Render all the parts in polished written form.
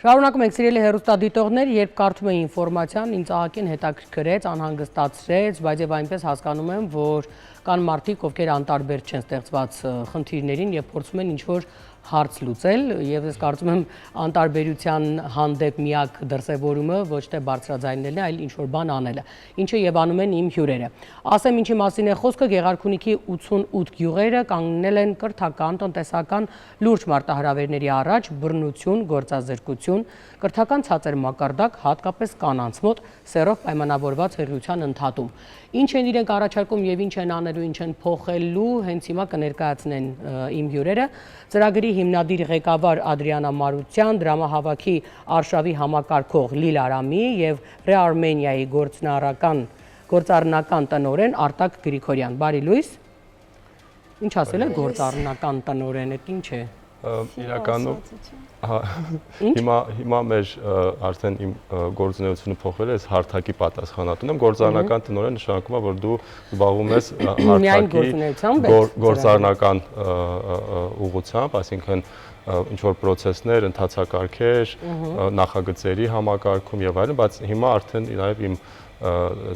Շարունակում ենք սիրելի հեռուստադիտողներ, երբ կարդում եմ ինֆորմացիան, ինձ ահագին հետաքրքրեց, անհանգստացրեց, բայց եւ այնպես հասկանում եմ, որ կան մարդիկ, ովքեր անտարբեր չեն ստեղծված խնդիրներին եւ փորձում են ինչ-որ հարց լուծել, եւ ես կարծում եմ անտարբերության հանդեպ միակ դրսևորումը ոչ թե բարձրաձայնելն է, այլ ինչ-որ բան անելը, ինչը եւ անում են իմ հյուրերը։ Ասեմ ինչի մասին է խոսքը, Գեղարքունիքի 88 գյուղերը կանգնել են կրթական, տնտեսական լուրջ մարտահրավերների առաջ, բռնություն, գործազրկություն, կրթական ցածր մակարդակ, հատկապես կանանց մոտ սեռով պայմանավորված հղիության ընդհատում։ Ինչ են իրենք առաջարկում եւ ինչ են անելու, ինչ են փոխելու, հենց հիմա կներկայացնեն իմ հյուրերը։ Ծրագրի հիմնադիր ղեկավար Ադրիանա Մարության, դրամահավաքի արշավի համակարգող Լիլա Արամի եւ Ռեարմենիայի գործառնական տնօրեն Արտակ Գրիգորյան։ Բարի լույս։ Ինչ ասել է գործառնական տնօրենը, ինչ է։ Իրականում հիմա մեր արդեն իմ գործունեությունը փոխվել է, ես հարթակի պատասխանատուն եմ, գործառնական տնօրեն նշանակում է, որ դու զբաղվում ես հարթակի գործառնական ուղղությամբ, այսինքն ինչ որ process-ներ, ընթացակարգեր, նախագծերի համակարգում եւ այլն, բայց հիմա արդեն նաեւ իմ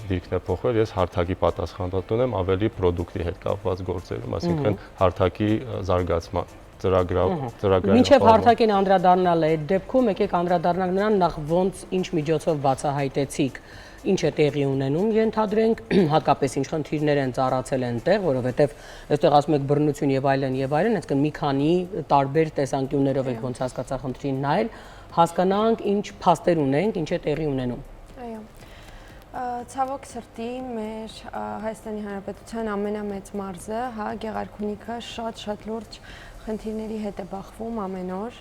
դիրքն է փոխվել, ես հարթակի պատասխանատուն եմ ավելի product-ի հետ կապված գործերում, այսինքն հարթակի զարգացման Մինչև հարթակին անդրադառնալը այդ դեպքում եկեք անդրադառնանք նրան նախ ոնց ինչ միջոցով բացահայտեցիք ինչ է տեղի ունենում ենթադրենք հատկապես ինչ խնդիրներ են ծառացել այնտեղ որովհետև այստեղ ասում եք բռնություն եւ այլն այսինքն մի քանի տարբեր տեսանկյուններով եք ոնց հասկացա խնդրին նայել հասկանանք ինչ փաստեր ունենք ինչ է տեղի ունենում Այո Ցավոք սրտի մեր Հայաստանի Հանրապետության ամենամեծ մարզը, հա, Գեղարքունիքը շատ լուրջ խնդիրների հետ է բախվում ամեն օր։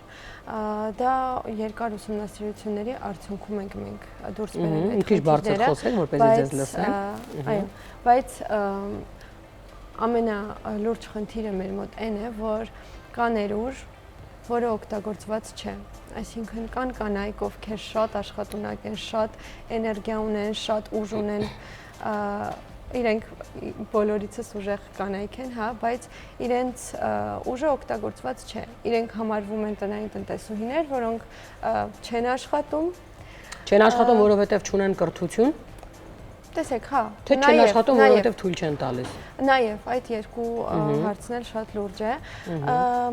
Դա երկար ուսումնասիրությունների արդյունքում ենք մենք դուրս բերել այդ քիչ բարձր խոսեք, որպեսզի ձեզ լսեն։ Այո, բայց ամենալուրջ խնդիրը մեր մոտ այն է, որ կա ներուժ, որը օգտագործված չէ։ Այսինքն կան կանայք, ովքեր շատ աշխատունակ են, շատ էներգիա ունեն, շատ ուժ ունեն, իրենք բոլորիցս ուժեղ կանայք են, հա, բայց իրենց ուժը օգտագործված չէ։ Իրենք համարվում են տնային տնտեսուհիներ, որոնք չեն աշխատում։ Չեն աշխատում, որովհետև չունեն կրթություն։ Տեսեք, հա, թե չեն աշխատում, որովհետև թույլ չեն տալիս։ Նաև այդ երկու հարցն էլ շատ լուրջ է։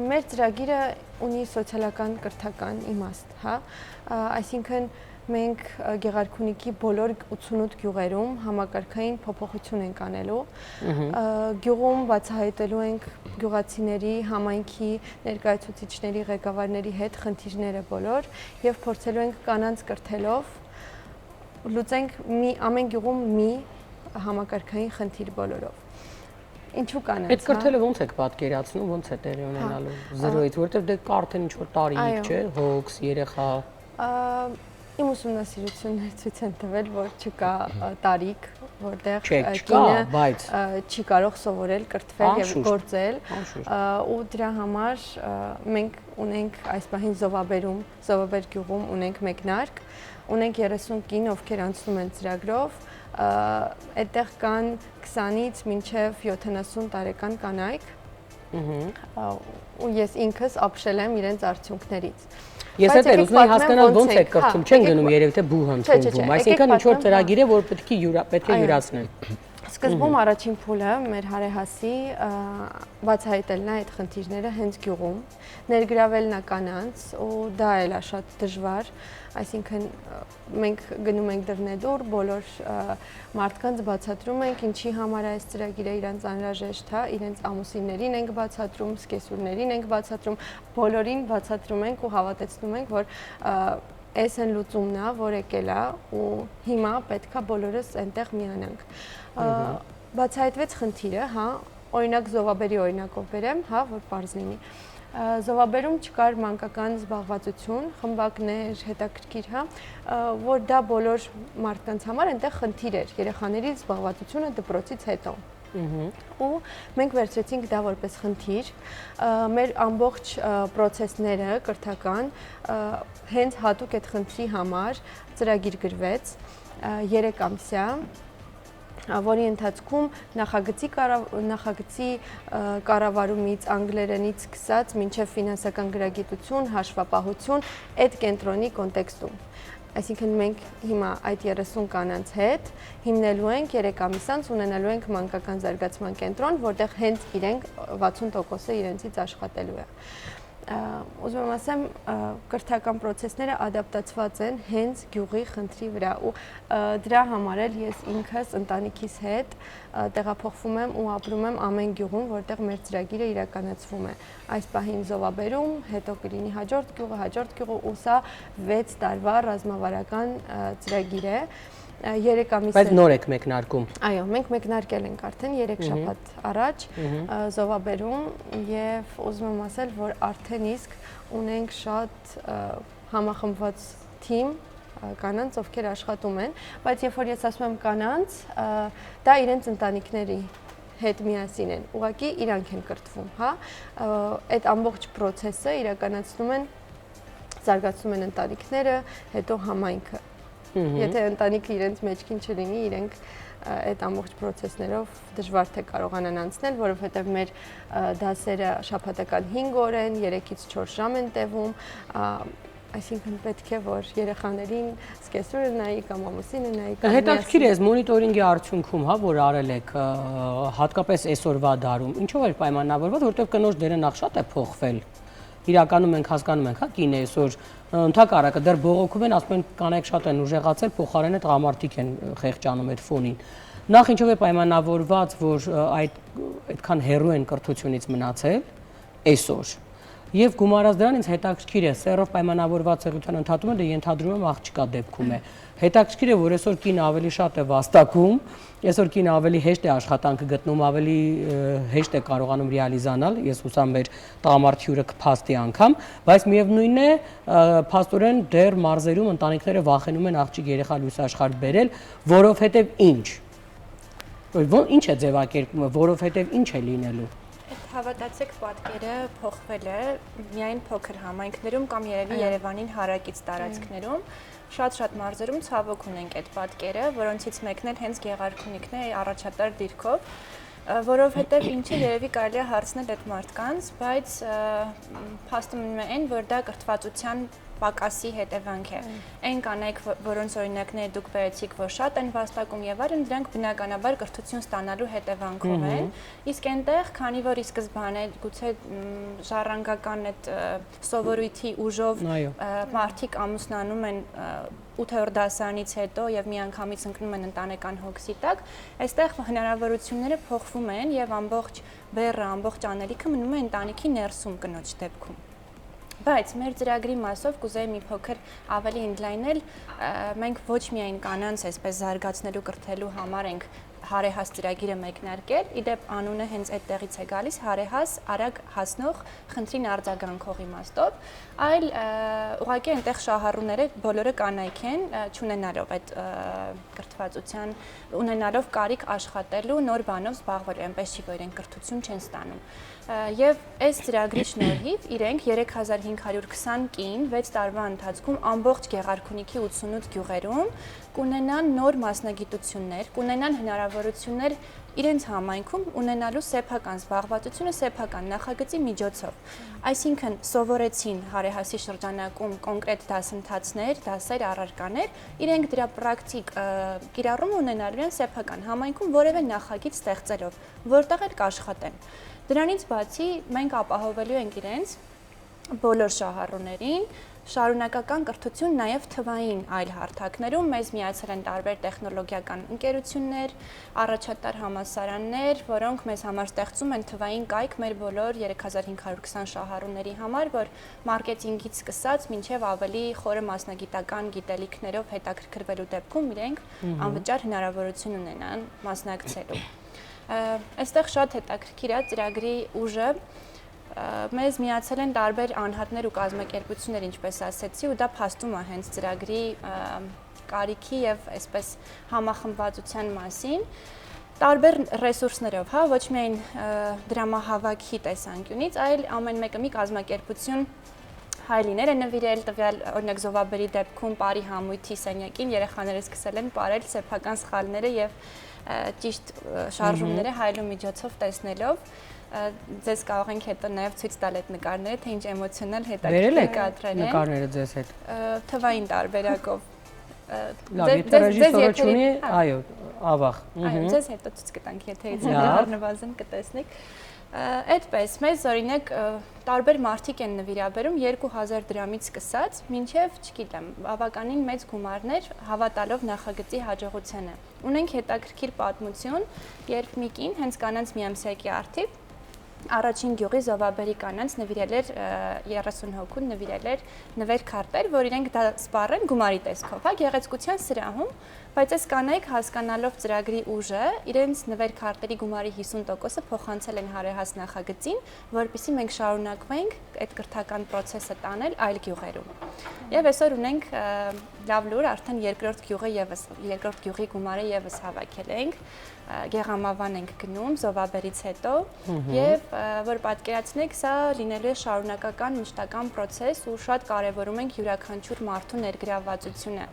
Մեր ծրագիրը ունի սոցիալական կրթական իմաստ, հա, այսինքն մենք Գեղարքունիքի բոլոր 88 գյուղերում համակարգային փոփոխություն ենք անելու։ Գյուղում բացահայտելու ենք գյուղացիների, համայնքի ներկայացուցիչների, ղեկավարների հետ խնդիրները բոլոր եւ փորձելու ենք կանանց կրթելով լուծենք ամեն գյուղում մի համակարգային խնդիր բոլորով։ Ինչու կանանց։ Այդ կրթելը ոնց եք պատկերացնում, ոնց է տեղի ունենալու 0-ից, որովհետև դե կա արդեն ինչ որ տարիք, չէ, հոգս, երեխա։ Իմ ուսումնասիրությունները ցույց են տվել, որ չկա տարիք, որտեղ կինը չի կարող սովորել, կրթվել եւ գործել, ու դրա համար մենք ունենք այս պահին Զովաբեր գյուղում ունենք մեկնարկ, ունենք 30 կին, ովքեր անցնում են ծրագրով, այդտեղ կան 20-ից մինչև 70 տարեկան կանայք, ու ես ինքս ապշել եմ իրենց արդյունքներից։ Ես էլ ուզում եմ հասկանալ ոնց է կրթում, չեն գնում երևի թե բուհ ընդունվում, այսինքն ինչ որ ծրագիր է, որ պետք է յուրացնեն։ Սկզբում առաջին փուլը մեր հարեհասի բացահայտելն է այդ խնդիրները հենց գյուղում, ներգրավելն է կանանց, ու դա էլ է շատ դժվար, այսինքն մենք գնում ենք դռնեդուր, բոլոր մարդկանց բացատրում ենք, ինչի համար այս ծրագիրը իրենց անհրաժեշտ է, իրենց ամուսիններին ենք բացատրում, սկեսուրներին ենք բացատրում, բոլորին բացատրում ենք ու հավատացնում ենք, որ այս են լուծումն է, որ եկել է ու հիմա պետքա բոլորս այնտեղ միանանք։ Բացահայտվեց խնդիրը, հա, օրինակ Զովաբերի օրինակով բերեմ, հա, որ պարզ լինի։ Զովաբերում չկար մանկական զբաղվածություն, խմբակներ, հետաքրքիր, հա, որ դա բոլոր մարդկանց համար այնտեղ խնդիր էր, երեխաների զբաղվածությունը դպրոցից հետո։ Ու մենք վերցրեցինք դա որպես խնդիր, մեր ամբողջ process-ները կրթական հենց հատուկ այդ խնդրի համար ծրագիր գրվեց 3 ամսյա որի ընթացքում նախագծի կառավարումից, անգլերենից սկսած մինչև ֆինանսական գրագիտություն, հաշվապահություն այդ կենտրոնի կոնտեքստում։ Այսինքն մենք հիմա այդ 30 կանանց հետ հիմնելու ենք 3 ամիս անց ունենալու ենք մանկական զարգացման կենտրոն, որտեղ հենց իրենք 60%-ը իրենցից աշխատելու է։ Ուզում եմ ասեմ, կրթական process-ները ադապտացված են հենց գյուղի խնդրի վրա ու դրա համար էլ ես ինքս ընտանիքիս հետ տեղափոխվում եմ ու ապրում եմ ամեն գյուղում, որտեղ մեր ծրագիրը իրականացվում է։ Այս պահին Զովաբերում, հետո կլինի հաջորդ գյուղը ու սա 6 տարվա ռազմավարական ծրագիր է։ 3 ամիս Բայց նոր եք մեկնարկում։ Այո, մենք մեկնարկել ենք արդեն 3 շաբաթ առաջ Զովաբերում եւ ուզում եմ ասել, որ արդեն իսկ ունենք շատ համախմբված թիմ կանանց, ովքեր աշխատում են, բայց երբ որ ես ասում եմ կանանց, դա իրենց ընտանիքների հետ միասին են։ Ուղղակի իրանք են կրթվում, հա։ Այդ ամբողջ process-ը իրականացնում զարգացնում են ընտանիքները, հետո համայնքը։ Եթե ընտանիքը իրենց մեջքին չլինի, իրենք այդ ամբողջ process-ներով դժվար թե կարողանան անցնել, որովհետև մեր դասերը շաբաթական 5 օր են, 3-ից 4 ժամ են տևում, այսինքն պետք է որ երեխաներին սկեսուրը նայի կամ ամուսինը նայի կամ հետաքրքիր է մոնիտորինգի արդյունքում, հա, որ արել եք հատկապես այսօրվա դարում, ինչով է պայմանավորված, որտեղ կնոջ դերը նախ շատ է փոխվել։ Իրականում մենք հասկանում ենք, հա, կին է այսօր ընդհակառակը դեռ բողոքում են, ասում են կանայք շատ են ուժեղացել, փոխարենը տղամարդիկ են խեղճանում այդ ֆոնին։ Նախ ինչով է պայմանավորված, որ այդքան հեռու են կրթությունից մնացել այսօր։ Եվ գումարած դրան ինձ հետաքրքիր է, սեռով պայմանավորված սեռության ընդհատումը դա ենթադրում եմ աղջկա դեպքում է։ Հետաքրքիր է, որ այսօր կին ավելի շատ է վաստակում, այսօր կին ավելի հեշտ է աշխատանքը գտնում, ավելի հեշտ է կարողանում ռեալիզանալ, ես հուսամ մեր տղամարդի հյուրը կփաստի անգամ, բայց միևնույնն է, փաստորեն դեռ մարզերում ընտանիքները վախենում են աղջիկ երեխա լույս աշխարհ բերել, որովհետև ինչ։ Ինչ է ձևակերպումը, որովհետև ինչ է լինելու։ Հավատացեք, պատկերը փոխվել է միայն փոքր համայնքներում կամ երևի Երևանին հարակից տարածքներում, շատ մարզերում ցավոք ունենք այդ պատկերը, որոնցից մեկն էլ հենց Գեղարքունիքն է առաջատար դիրքով, որովհետև ինչը երևի կարելի է հարցնել այդ մարդկանց, բայց փաստը մնում է այն, որ դա կրթվածության պակասի հետևանք է։ Այն կանայք, որոնց օրինակները դուք բերեցիք, որ շատ են վաստակում եւ այլն, դրանք բնականաբար կրթություն ստանալու հետևանքով են։ Իսկ այնտեղ, քանի որ ի սկզբանե գուցե ժառանգական այդ սովորույթի ուժով մարդիկ ամուսնանում են 8-րդ դասարանից հետո եւ միանգամից ընկնում են ընտանեկան հոգսի տակ, այստեղ հնարավորությունները փոխվում են եւ ամբողջ բեռը, ամբողջ անելիքը մնում է ընտանիքի ներսում կնոջ դեպքում։ Բայց մեր ծրագրի մասով կուզեի մի փոքր ավելի ընդլայնել, մենք ոչ միայն կանանց այսպես զարգացնելու կրթելու համար ենք հարեհաս ծրագիրը մեկնարկել, իդեպ անունը հենց այդտեղից է գալիս, հարեհաս արագ հասնող խնդրին արձագանքող իմաստով, այլ ուղղակի այնտեղ շահառուները բոլորը կանայք են, չունենալով այդ կրթվածության, ունենալով կարիք աշխատելու, նոր բանով զբաղվելու, այնպես չի, որ իրենք կրթություն չեն ստանում։ Եվ այս ծրագրի շնորհիվ իրենք 3520 կին 6 տարվա ընթացքում ամբողջ Գեղարքունիքի 88 գյուղերում կունենան նոր մասնագիտություններ, կունենան հնարավորություններ իրենց համայնքում ունենալու սեփական զբաղվածությունը սեփական նախագծի միջոցով։ Այսինքն սովորեցին հարեհասի շրջանակում կոնկրետ դասընթացներ, դասեր, առարկաներ, իրենք դրա պրակտիկ կիրառում ունենալու են սեփական համայնքում որևէ նախագիծ ստեղծելով, որտեղ էլ կաշխատեն։ Դրանից բացի մենք ապահովելու ենք իրենց բոլոր շահառուներին շարունակական կրթություն նաև թվային այլ հարթակներում մեզ միացել են տարբեր տեխնոլոգիական ընկերություններ, առաջատար համալսարաններ, որոնք մեզ համար ստեղծում են թվային կայք մեր բոլոր 3520 շահառուների համար, որ մարքեթինգից սկսած մինչև ավելի խորը մասնագիտական գիտելիքներով հետաքրքրվելու դեպքում իրենք անվճար հնարավորություն ունենան մասնակցելու։ Այստեղ շատ հետաքրքիր է ծրագրի ուժը, մեզ միացել են տարբեր անհատներ ու կազմակերպություններ, ինչպես ասեցի, ու դա փաստում է հենց ծրագրի կարիքի եւ այսպես համախմբվածության մասին։ Տարբեր ռեսուրսներով, հա, ոչ միայն դրամահավաքի տեսանկյունից, այլ ամեն մեկը մի կազմակերպություն հայլիներ է նվիրել, տվյալ օրինակ Զովաբերի դեպքում Պարի համույթի սենյակին երեխաները սկսել են պարել սեփական սխալները եւ ճիշտ շարժումները հայելու միջոցով տեսնելով ձեզ կարող ենք հետո նաև ցույց տալ այդ նկարները, թե ինչ էմոցիոնալ հետաքրքիր կադրեր են։ Նկարները ձեզ հետ։ Թվային տարբերակով։ Լավ, եթե ռեժիսորը չունի, այո, ավաղ։ Այո, ձեզ հետո ցույց կտանք, եթե առնվազն կտեսնեք։ Այդպես, մեզ օրինակ տարբեր մարդիկ են նվիրաբերում 2000 դրամից սկսած, մինչև, չգիտեմ, բավականին մեծ գումարներ հավատալով նախագծի հաջողությանը։ Ունենք հետաքրքիր պատմություն, երբ մի կին, հենց կանանց միամսյակի արդիվ, առաջին գյուղի զովաբերի կանանց նվիրել էր 30 հոգուն նվիրել էր նվեր-քարտեր, որ իրենք դա սպառեն գումարի տեսքով, հա, գեղեցկության սրահում, բայց այս կանայք հասկանալով ծրագրի ուժը, իրենց նվեր-քարտերի գումարի 50%-ը փոխանցել են հարեհաս նախագծին, որպեսզի մենք շարունակվենք այդ կրթական process-ը տանել այլ գյուղերում։ Եվ այսօր ունենք լավ լուր, արդեն երկրորդ գյուղի գումարը եւս հավաքել ենք, Գեղամավան ենք գնում զովաբերից հետո եւ որ պատկերացնեք, սա լինելու է շարունակական մշտական process ու շատ կարեւորում ենք յուրաքանչյուր մարդու ներգրավվածությունը,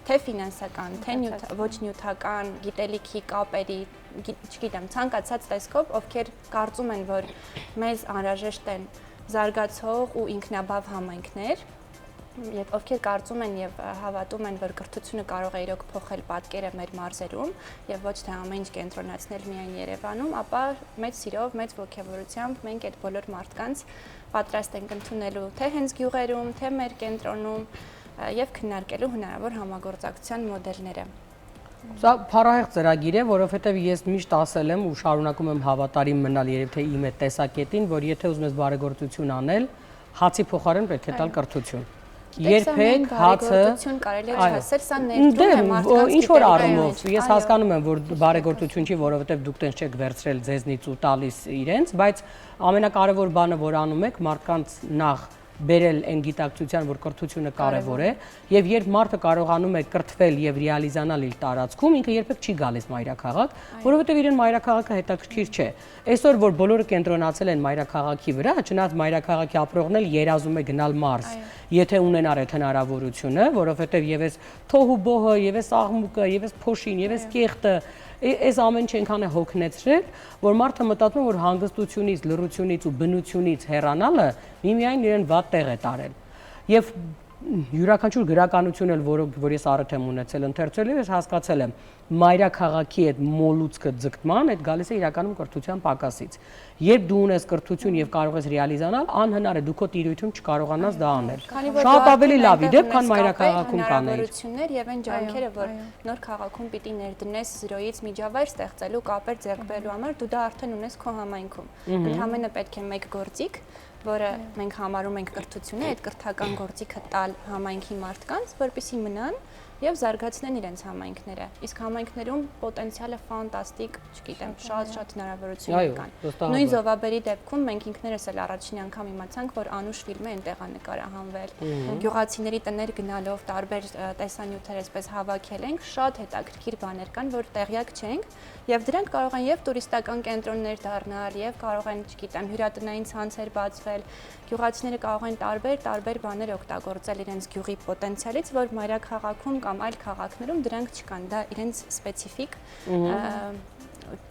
թե ֆինանսական, թե ոչ նյութական, գիտելիքի, կապերի, չգիտեմ, ցանկացած տեսքով, ովքեր կարծում են, որ մեզ անհրաժեշտ են զարգացող ու ինքնաբավ համայնքներ, եւ ովքեր կարծում են եւ հավատում են, որ կրթությունը կարող է իրոք փոխել պատկերը մեր մարզերում եւ ոչ թե ամեն ինչ կենտրոնացնել միայն Երևանում, ապա մեծ սիրով, մեծ ողջավորությամբ մենք այդ բոլոր մարդկանց պատրաստ ենք ընդունելու թե հենց գյուղերում, թե մեր կենտրոնում եւ քննարկելու հնարավոր համագործակցության մոդելները։ Սա փառահեղ ծրագիր է, որովհետեւ ես միշտ ասել եմ ու շարունակում եմ հավատարիմ մնալ երբ թե իմ այդ տեսակետին, որ եթե ուզում ես բարեգործություն անել, հացի փոխարեն պետք է տալ կրթություն։ Երբեք հացը կարելի է չասել, սա ներդրում է մարդկանց ինչ որ առումով ես հասկանում եմ, որ բարեգործություն չի, որովհետև դուք տենց չեք վերցրել ձեզնից ու տալիս իրենց, բայց ամենակարևոր բանը, որ անում եք, մարդկանց նախ բերել այն գիտակցության, որ կրթությունը կարևոր է, եւ երբ մարդը կարողանում է կրթվել եւ ռեալիզանալ իր տարածքում, ինքը երբեք չի գալիս մայրաքաղաք, որովհետեւ իրեն մայրաքաղաքը հետաքրքիր չէ։ Այսօր որ բոլորը կենտրոնացել են մայրաքաղաքի վրա, չնայած մայրաքաղաքի ապրողն էլ երազում է գնալ մարզ, եթե ունենար այդ հնարավորությունը, որովհետեւ եւս թոհուբոհը, եւս աղմուկը, եւս փոշին, եւս կեղտը այս ամեն ինչ այնքան է հոգնեցրել, որ մարդը մտածում է, որ հանգստությունից, լռությունից ու բնությունից հեռանալը միմիայն իրեն վատ տեղ է տարել։ Եվ յուրաքանչյուր գրականություն էլ, որ ես առիթ եմ ունեցել ընթերցելու, ես հասկացել եմ մայրաքաղաքի այդ մոլուցքը ձգտման, այդ գալիս է իրականում կրթության պակասից։ Երբ դու ունես կրթություն եւ կարող ես ռեալիզանալ, անհնար է դու քո տիրույթում չկարողանաս դա անել։ Շատ ավելի լավ իդեպ, քան մայրաքաղաքում կանեիր։ Եվ այն ջանքերը, որ նոր քաղաքում պիտի ներդնես 0-ից միջավայր ստեղծելու, կապեր ձեռք բերելու համար, դու դա արդեն ունես քո համայնքում։ Ընդհանրապես պետք է մեկ գործիք, որը մենք համարում ենք կրթությունը, այդ կրթական գործիքը տալ համայնքի մարդկանց, որպեսզի մնան եւ զարգացնեն իրենց համայնքները։ Իսկ համայնքներում պոտենցիալը ֆանտաստիկ, չգիտեմ, շատ հնարավորություններ կան։ Նույն զովաբերի դեպքում մենք ինքներս էլ առաջին անգամ իմացանք, որ Անուշ ֆիլմը այնտեղ է նկարահանվել։ Գյուղացիների տներ գնալով տարբեր տեսանյութեր այսպես հավաքել ենք, շատ հետաքրքիր բաներ կան, որ տեղյակ չենք, եւ դրանք կարող են եւ տուրիստական կենտրոններ դառնալ, եւ կարող են, չգիտեմ, հյուրատնային ցանցեր բացվել։ Գյուղացիները կարող են տարբեր բաներ օգտագործել իրենց գյուղի պոտենցիալից, որ մայրաքաղաքում կամ այլ քաղաքներում դրանք չկան, դա իրենց սպეციფიկ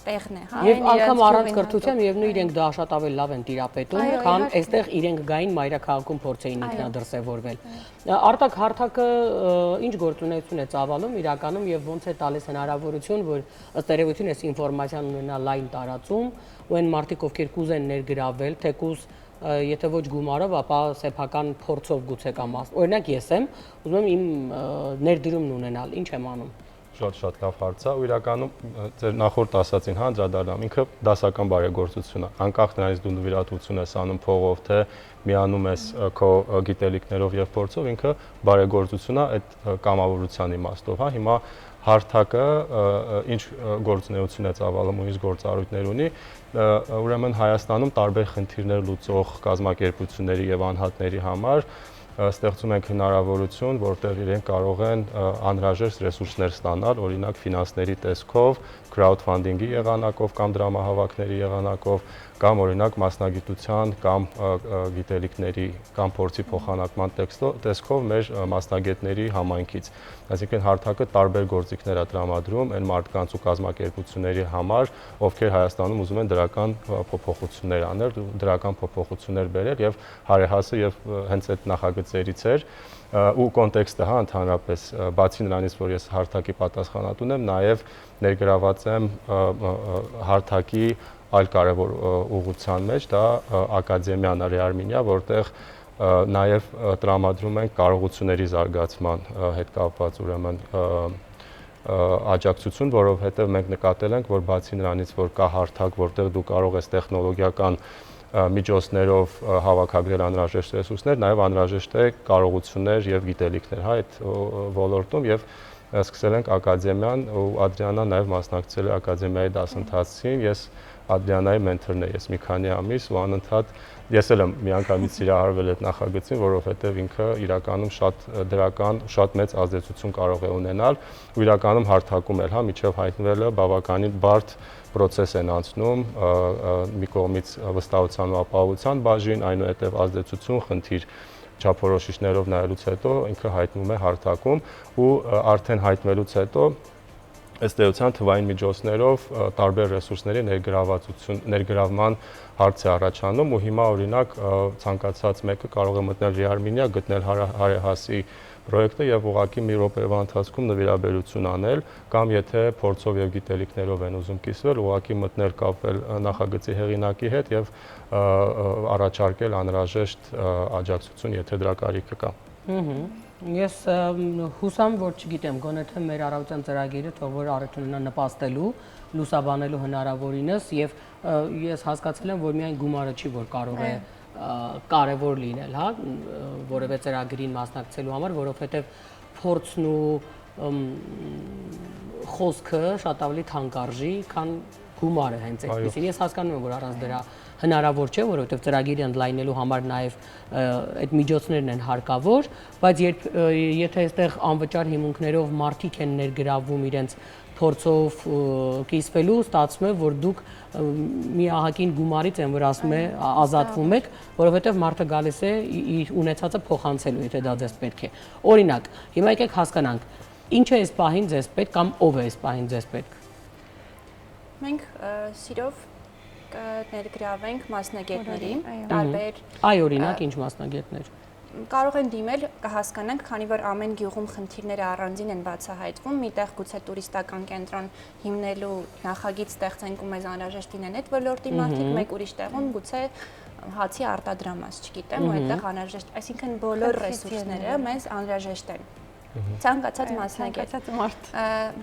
տեղն է, հա։ Եվ անգամ առանց կրթության միևնույն իրենք դա շատ ավելի լավ են տիրապետում, քան այստեղ իրենք գային մայրաքաղաքում փորձեին ինքնադրսևորվել։ Արտակ հարթակը ինչ գործունեություն է ծավալում իրականում եւ ոնց է տալիս հնարավորություն, որ ըստ երևույթին այս ինֆորմացիան ունենա լայն տարածում, ու այն մարդիկ, ովքեր կուզեն ներգրավել, թեկուզ եթե ոչ գումարով, ապա սեփական փորձով գուցե կամ օրինակ ես եմ ուզում եմ իմ ներդրումն ունենալ, ինչ եմ անում։ Շատ լավ հարց է ու իրականում ձեր նախորդ ասացին անդրադառնամ, ինքը դասական բարեգործություն է, անկախ նրանից դու նվիրատվություն ես անում փողով, թե միանում ես քո գիտելիքներով եւ փորձով, ինքը բարեգործություն է այդ կամավորության իմաստով, հա, հիմա հարթակը ինչ գործունեություն է ծավալում ու ինչ գործառույթներ ունի, ուրեմն Հայաստանում տարբեր խնդիրներ լուծող կազմակերպությունների եւ անհատների համար ստեղծում ենք հնարավորություն, որտեղ իրենք կարող են անհրաժեշտ ռեսուրսներ ստանալ, օրինակ ֆինանսների տեսքով, crowdfunding-ի եղանակով կամ դրամահավաքների եղանակով կամ օրինակ մասնագիտության կամ գիտելիքների կամ փորձի փոխանակման տեսքով մեր մասնագետների համայնքից։ Այսինքն հարթակը տարբեր գործիքներ է տրամադրում այն մարդկանց ու կազմակերպությունների համար, ովքեր Հայաստանում ուզում են դրական փոփոխություններ անել, դրական փոփոխություններ բերել եւ հարեհասը եւ հենց այդ նախագծերից էր ու կոնտեքստը, հա, ընդհանրապես բացի նրանից, որ ես հարթակի պատասխանատուն եմ, նաև ներգրաված եմ հարթակի այլ կարևոր ուղղության մեջ, դա ակադեմիան Արմենիա, որտեղ նաև տրամադրում են կարողությունների զարգացման հետ կապված ուրեմն աջակցություն, որովհետև մենք նկատել ենք, որ բացի նրանից, որ կա հարթակ, որտեղ դու կարող ես տեխնոլոգիական միջոցներով հավաքագրել անհրաժեշտ ռեսուրսներ, նաև անհրաժեշտ է կարողություններ եւ գիտելիքներ, հա, այդ ոլորտում եւ սկսել ենք ակադեմիան ու Ադրիանան նաև մասնակցել է ակադեմիայի դասընթացին, ես Ադրիանայի մենթորն եմ, ես մի քանի ամիս ու անընդհատ ես էլ եմ միանգամից սիրահարվել այդ նախագծին, որովհետև ինքը իրականում շատ դրական, շատ մեծ ազդեցություն կարող է ունենալ ու իրականում հարթակում էլ, հա, միջև հայտնվելը բավականին բարդ process են անցնում, մի կողմից վստահության ու ապահովության բաժին, այնուհետև ազդեցություն, խնդիր չափորոշիչներով նայելուց հետո ինքը հայտնվում է հարթակում ու արդեն հայտնվելուց հետո ըստ էության թվային միջոցներով տարբեր ռեսուրսների ներգրավման հարց է առաջանում ու հիմա օրինակ ցանկացած մեկը կարող է մտնել Արմենիա, գտնել հարեհասի պրոյեկտը եւ ուղղակի մի րոպեվա ընթացքում նվիրաբերություն անել կամ եթե փորձով եւ գիտելիքներով են ուզում կիսվել, ուղղակի մտնել կապել նախագծի հեղինակի հետ եւ առաջարկել անհրաժեշտ աջակցություն, եթե դրա կարիքը կա։ Ես հուսամ, որ չգիտեմ, գոնե թե մեր առավոտյան ծրագիրը թող որ առիթ ունենա նպաստելու, լուսաբանելու հնարավորինս եւ ես հասկացել եմ, որ միայն գումարը չի, որ կարող է կարևոր լինել, հա, որևէ ծրագրին մասնակցելու համար, որովհետեւ փորձն ու խոսքը շատ ավելի թանկարժի, քան գումարը հենց այդպեսին։ Ես հասկանում եմ, որ առանց դրա հնարավոր չէ, որովհետև ծրագիրը ընդլայնելու համար նաև այդ միջոցներն են հարկավոր, բայց եթե այստեղ անվճար հիմունքներով մարդիկ են ներգրավում իրենց փորձով կիսվելու, ստացվում է, որ դուք մի ահագին գումարից են, որ ասում է ազատվում եք, որովհետև մարդը գալիս է իր ունեցածը փոխանցելու, եթե դա ձեզ պետք է։ Օրինակ, հիմա եկեք հասկանանք, ինչ է այս պահին ձեզ պետք կամ ով է այս պահին ձեզ պետք։ Մենք սիրով կներգրավենք մասնագետներին, տարբեր Այ օրինակ ինչ մասնագետներ։ Կարող են դիմել, կհասկանանք, քանի որ ամեն գյուղում խնդիրները առանձին են բացահայտվում, միտեղ գուցե տուրիստական կենտրոն հիմնելու նախագիծ ստեղծենք ու մեզ անհրաժեշտ լինեն այդ ոլորտի մարդիկ, մեկ ուրիշ տեղում գուցե հացի արտադրամաս, չգիտեմ, ու այդտեղ անհրաժեշտ, այսինքն բոլոր ռեսուրսները մեզ անհրաժեշտ են։ Ցանկացած մասնագետ,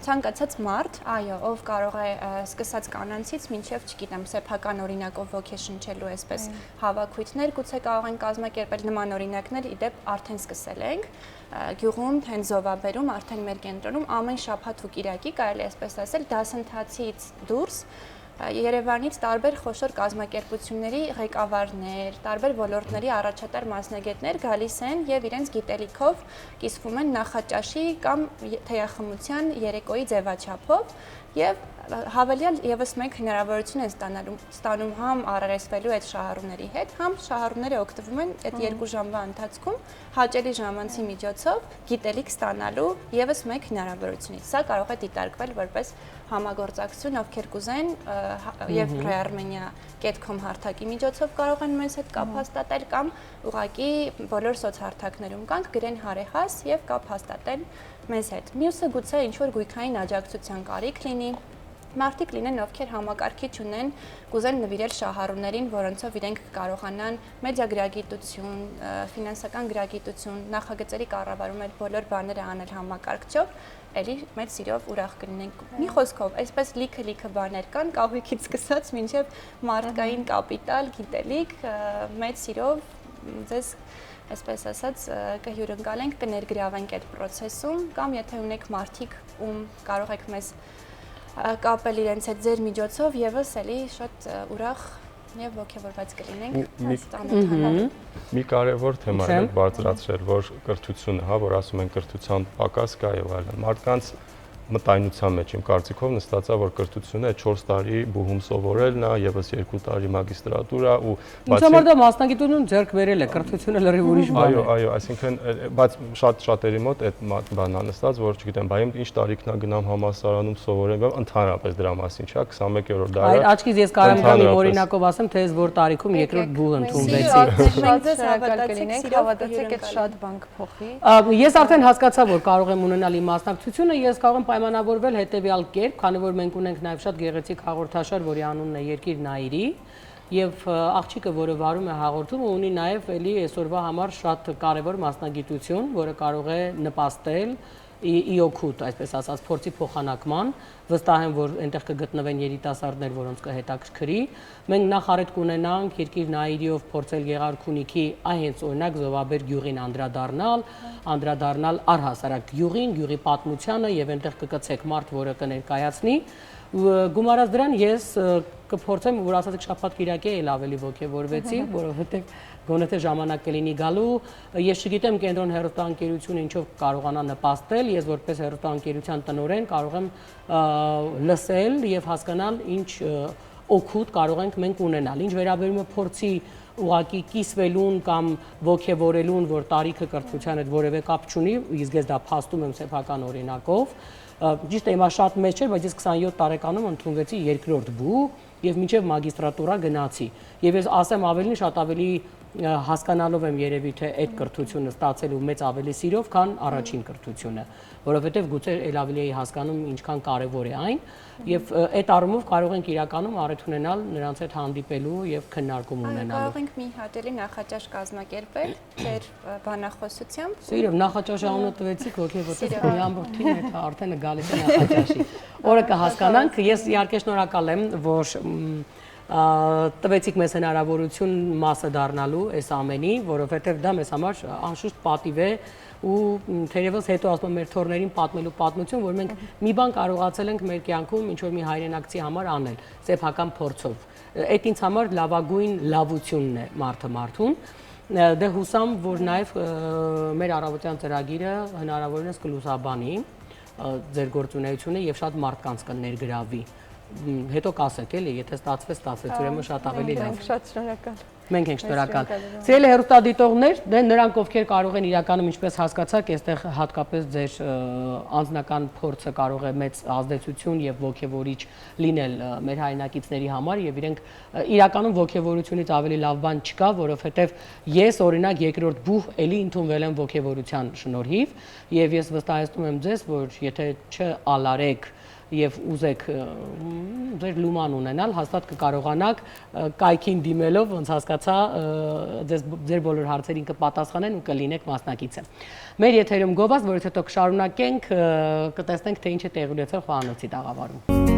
ցանկացած մարդ, այո, ով կարող է սկսած կանանցից մինչև, չգիտեմ, սեփական օրինակով ոգեշնչելու այսպես հավաքույթներ, գուցե կարող են կազմակերպել նման օրինակներ, իդեպ արդեն սկսել ենք գյուղում, հենց Զովաբերում, արդեն մեր կենտրոնում ամեն շաբաթ ու կիրակի, կարելի է այսպես ասել, դասընթացից դուրս Երևանից տարբեր խոշոր կազմակերպությունների ղեկավարներ, տարբեր ոլորտների առաջատար մասնագետներ գալիս են եւ իրենց գիտելիքով կիսվում են նախաճաշի կամ թեյախմության երեկոյի ձևաչափով եւ հավելյալ եւս մեկ հնարավորություն են ստանում համ առերեսվելու այդ շահառուների հետ, համ շահառուները օգտվում են այդ 2 ժամվա ընթացքում հաճելի ժամանցի միջոցով գիտելիք ստանալու եւս մեկ հնարավորությունից։ Սա կարող է դիտարկվել որպես համագործակցություն, ովքեր կուզեն եւ Armenia.com հարթակի միջոցով կարող են մեզ հետ կապ հաստատել կամ ուղղակի բոլոր սոցհարթակներում կանք գրեն հարեհաս եւ կապ հաստատեն մեզ հետ։ Մյուսը գուցե ինչ որ գույքային աջակցության կարիք լինի։ Մարդիկ լինեն, ովքեր համակարգիչ ունեն, կուզեն նվիրել շահառուներին, որոնցով իրենք կարողանան մեդիա գրագիտություն, ֆինանսական գրագիտություն, նախագծերի կառավարում այդ բոլոր բաները անել համակարգչով, էլի մեծ սիրով ուրախ կլինենք։ Մի խոսքով, այսպես լիքը բաներ կան, կահույքից սկսած մինչև մարդկային կապիտալ, գիտելիք, մեծ սիրով ձեզ այսպես ասած կհյուրընկալենք, կներգրավենք այդ process-ում, կամ եթե ունեք մարդիկ, ում կարող եք մեզ կապել իրենց հետ ձեր միջոցով եւս էլի շատ ուրախ եւ ողջավորված կլինենք ստանոթանալու։ Մի կարևոր թեմա է բարձրացրել, որ կրթությունը, հա, որ ասում են կրթության պակաս կա եւ այլն։ Մարդկանց մտայնության մեջ իմ կարծիքով նստածա, որ կրթությունը 4 տարի բուհում սովորելն է, եւս 2 տարի մագիստրատուրա ու Ինչ համար դա մասնագիտություն ձեռք բերել է, կրթությունը լրիվ ուրիշ բան է։ Այո, այսինքն, բայց շատերի մոտ այդ բանն է նստած, որ չգիտեմ, բայ ինչ տարիքն է գնամ համալսարանում սովորեմ, ընդհանրապես դրա մասին, չէ՞, 21-րդ դարը։ Այդ աչքից ես կարող եմ իմ օրինակով ասեմ, թե ես որ տարիքում երկրորդ բուհ ընդունվեցի։ Շատ շնորհակալ կլինենք, հավատացեք, այդ շատ բան կփոխի։ Ես արդեն հասկացա, որ կարող եմ ունենալ իմ մասնակցությունը, ես կարող եմ պայմանավորվել հետևյալ կերպ, քանի որ մենք ունենք նաև շատ գեղեցիկ հաղորդաշար, որի անունն է Երկիր Նայիրի, եւ աղջիկը, որը վարում է հաղորդումը, ունի նաև էլի այսօրվա համար շատ կարևոր մասնագիտություն, որը կարող է նպաստել իօքուտ, այսպես ասած, փորձի փոխանակման, վստահ եմ, որ այնտեղ կգտնվեն երիտասարդներ, որոնց կհետաքրքրի։ Մենք նախ առիթ կունենանք Երկիր Նայիրիով փորձել Գեղարքունիքի հենց օրինակ Զովաբեր գյուղին անդրադառնալ առհասարակ գյուղին, գյուղի պատմությանը եւ այնտեղ կգցեք մարդ, որը կներկայացնի։ Գումարած դրան ես կփորձեմ, որ ասացիք շաբաթ-կիրակի էլ ավելի ոգևորվեցի, որովհետեւ գոնե թե ժամանակ կլինի գալու, ես չգիտեմ կենտրոն հեռուստաընկերությունը ինչով կարողանա նպաստել, ես որպես հեռուստաընկերության տնօրեն կարող եմ լսել եւ հասկանալ ինչ օգուտ կարող ենք մենք ունենալ։ Ինչ վերաբերում է փորձի ուղակի կիսվելուն կամ ոգևորելուն, որ տարիքը կրթության հետ որևէ կապ չունի, իսկ ես դա փաստում եմ սեփական օրինակով, ճիշտ է, հիմա շատ մեծ չէր, բայց ես 27 տարեկանում ընդունվեցի երկրորդ բուհ եւ մինչեւ մագիստրատուրա գնացի։ Եվ ես ասեմ ավելին, շատ ավելի հասկանալով եմ երևի թե այդ կրթությունը ստացելու մեծ ավելի սիրով, քան առաջին կրթությունը, որովհետև գուցե ել ավելի էի հասկանում ինչքան կարևոր է այն, եւ այդ առումով կարող ենք իրականում առիթ ունենալ նրանց հետ հանդիպելու եւ քննարկում ունենալու։ Կարող ենք մի հատ էլի նախաճաշ կազմակերպել ձեր բանախոսությամբ։ Սիրով նախաճաշ անունը տվեցիք, ոգեվորտես մի ամբողջ թիմը դա արդեն գալիս է նախաճաշի։ Օրը կհասկանանք, ես իհարկե շնորհակալ եմ, որ տվեցիք մեզ հնարավորություն մասը դառնալու այս ամենի, որովհետև դա մեզ համար անշուշտ պատիվ է ու թերևս հետո ասում եմ մեր թորներին պատմելու պատմություն, որ մենք մի բան կարողացել ենք մեր կյանքում ինչ որ մի հայրենակցի համար անել, սեփական փորձով։ Այդ ինձ համար լավագույն լավությունն է մարդուն։ Դե հուսամ, որ նաև մեր առավոտյան ծրագիրը հնարավորինս կլուսաբանի ձեր գործունեությունը եւ շատ մարդկանց կներգրավի։ Հետո կասեք էլի, եթե ստացվեց, ուրեմն շատ ավելի լավ։ Շատ շնորհակալ։ Մենք ենք շնորհակալ։ Սիրելի հեռուստադիտողներ, դե նրանք ովքեր կարող են իրականում ինչպես հասկացաք, այստեղ հատկապես ձեր անձնական փորձը կարող է մեծ ազդեցություն եւ ոգևորիչ լինել մեր հայրենակիցների համար եւ իրենք իրականում ոգևորությունից ավելի լավ բան չկա, որովհետեւ ես օրինակ երկրորդ բուհ էլի ընդունվել եմ ոգևորության շնորհիվ եւ ես վստահեցնում եմ ձեզ, որ եթե չալարեք եւ ուզեք ձեր լուման ունենալ, հաստատ կկարողանաք կայքին դիմելով, ոնց հասկացա, ձեր բոլոր հարցերին կպատասխանեն ու կլինեք մասնակիցը։ Մեր եթերում գովազդ, որից հետո կշարունակենք, կտեսնենք թե ինչ է տեղի ունեցել խոհանոցի տաղավարում։